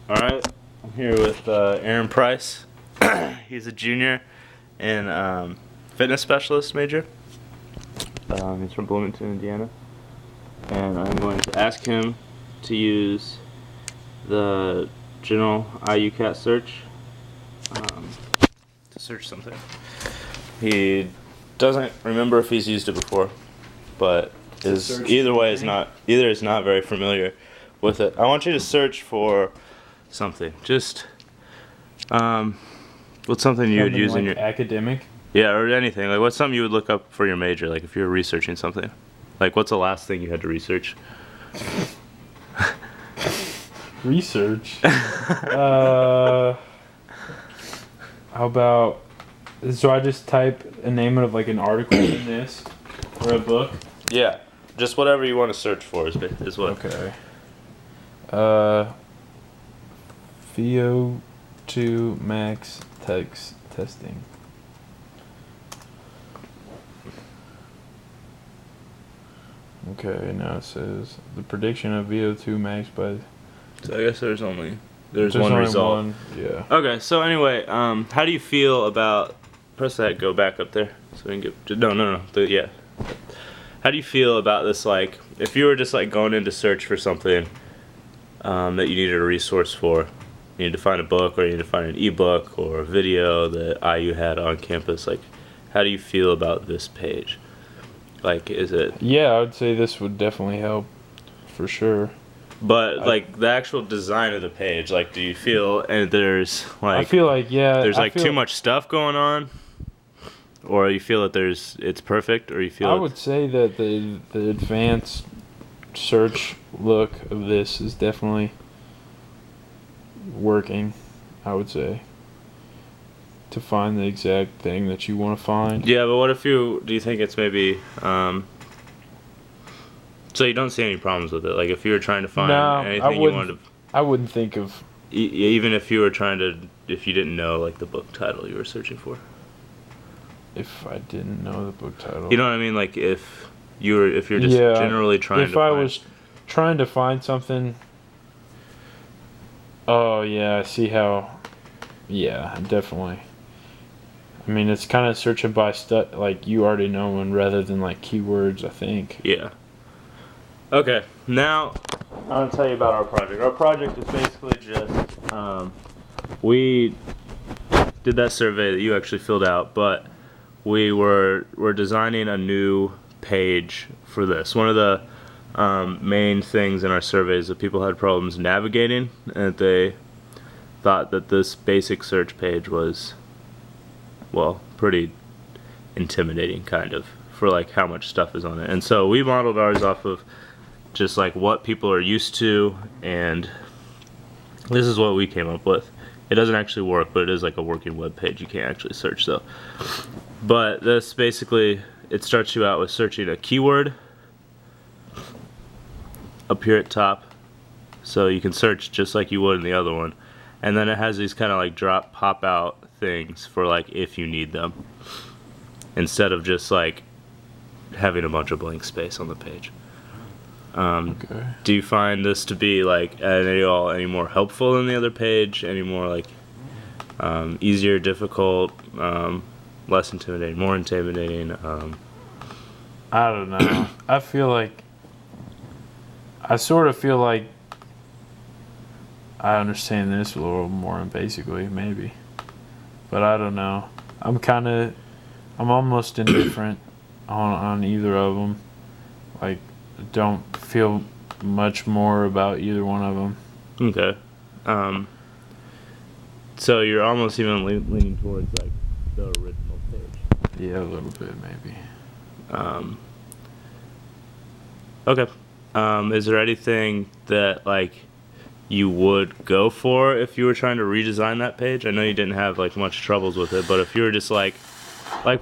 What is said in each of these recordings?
All right, I'm here with Aaron Price. He's a junior and fitness specialist major. He's from Bloomington, Indiana, and I'm going to ask him to use the general IUCAT search to search something. He doesn't remember if he's used it before, but is not very familiar with it. I want you to search for something. Just what's something you would use like in your academic? Yeah, or anything. Like what's something you would look up for your major, like if you were researching something. Like what's the last thing you had to research? Research. How about, so I just type a name of like an article in this or a book? Yeah. Just whatever you want to search for is what. Okay. VO2 max text testing. Okay, now it says the prediction of VO2 max by. So I guess there's one result. One, yeah. Okay, so anyway, how do you feel about, press that, go back up there so we can get, no, yeah. How do you feel about this, like, if you were just like going in to search for something that you needed a resource for, you need to find a book or you need to find an ebook or a video that IU had on campus, like, how do you feel about this page? Like, is it... Yeah, I would say this would definitely help, for sure. But, like, the actual design of the page, like, do you feel, and there's, like... I feel like, yeah... There's, like, too much stuff going on? Or you feel that it's perfect, or you feel... I would say that the advanced search look of this is definitely working, I would say, to find the exact thing that you want to find. Yeah, but what if do you think it's maybe... so you don't see any problems with it? Like, if you were trying to find anything you wanted to... I wouldn't think of... Even if you were trying to... If you didn't know, like, the book title you were searching for? If I didn't know the book title... You know what I mean? Like, if you're just generally trying to find... If I was trying to find something... Oh, yeah, I see how... Yeah, definitely. I mean, it's kind of searching by like you already know one rather than like keywords, I think. Yeah. Okay, now I'm going to tell you about our project. Our project is basically just, we did that survey that you actually filled out, but we're designing a new page for this. One of the main things in our survey is that people had problems navigating, and they thought that this basic search page was, well, pretty intimidating, kind of, for like how much stuff is on it. And so we modeled ours off of just like what people are used to, and this is what we came up with. It doesn't actually work, but it is like a working web page. You can't actually search though. But this basically, it starts you out with searching a keyword up here at top, so you can search just like you would in the other one. And then it has these kind of like pop out things for like if you need them, instead of just like having a bunch of blank space on the page. Okay. Do you find this to be like any more helpful than the other page? Any more like easier, difficult, less intimidating, more intimidating? I don't know. I sort of feel like I understand this a little more basically, maybe. But I don't know. I'm almost indifferent on either of them. Like, don't feel much more about either one of them. Okay. So you're almost even leaning towards like the original page. Yeah, a little bit maybe. Okay. Is there anything that like you would go for if you were trying to redesign that page? I know you didn't have like much troubles with it, but if you were just like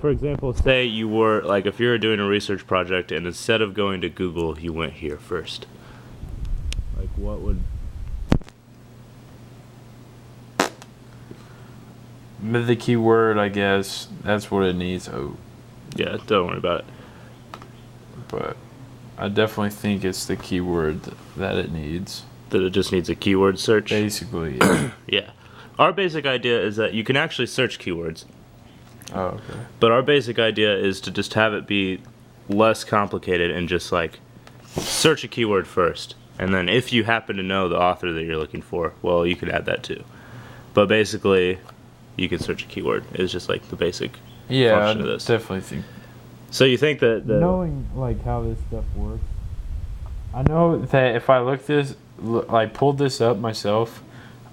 for example, say you were like, if you were doing a research project and instead of going to Google, you went here first. Like, what would... The keyword, I guess, that's what it needs. Oh, yeah, don't worry about it. But I definitely think it's the keyword that it needs. That it just needs a keyword search. Basically, yeah. Yeah. Our basic idea is that you can actually search keywords, Oh, okay. but our basic idea is to just have it be less complicated and just like search a keyword first. And then if you happen to know the author that you're looking for, well, you could add that too. But basically, you can search a keyword. It's just like the basic Yeah, I function of this. definitely think. So you think that Knowing like how this stuff works, I know that if I pulled this up myself,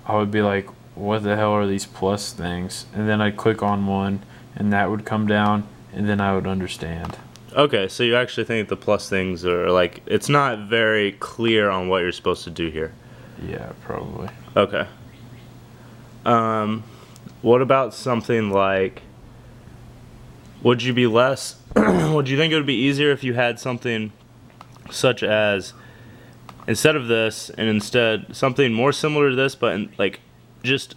I would be like, what the hell are these plus things? And then I'd click on one, and that would come down, and then I would understand. Okay, so you actually think the plus things are like, it's not very clear on what you're supposed to do here. Yeah, probably. Okay. What about something like, would you think it would be easier if you had something such as, instead of this, and instead something more similar to this, but like just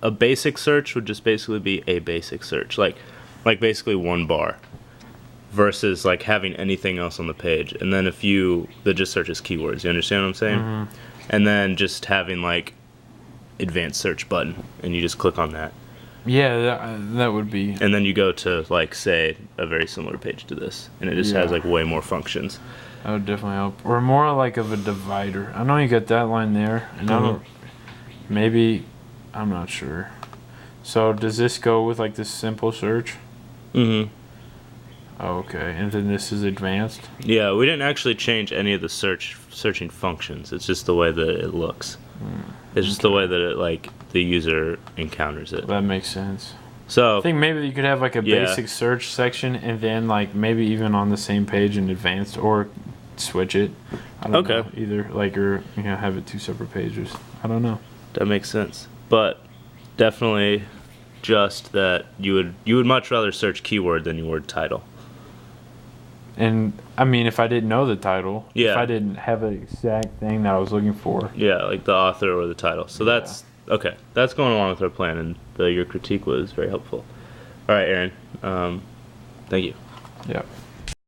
a basic search would just basically be a basic search, like basically one bar, versus like having anything else on the page, and then that just searches keywords. You understand what I'm saying? Mm-hmm. And then just having like advanced search button, and you just click on that. Yeah, that would be. And then you go to, like, say, a very similar page to this. And it just has, like, way more functions. That would definitely help. Or more like of a divider. I know you got that line there. And I don't. Maybe. I'm not sure. So does this go with, like, this simple search? Mm-hmm. Oh, okay. And then this is advanced? Yeah, we didn't actually change any of the searching functions. It's just the way that it looks. It's just the way that it, like, the user encounters it. That makes sense. So I think maybe you could have like a basic search section, and then like maybe even on the same page in advanced, or switch it. I don't know. Either like, or have it two separate pages. I don't know. That makes sense. But definitely just that you would much rather search keyword than your word title. And I mean, if I didn't know the title, Yeah. if I didn't have the exact thing that I was looking for. Yeah, like the author or the title. So that's okay. That's going along with our plan, and your critique was very helpful. All right, Aaron. Thank you. Yeah.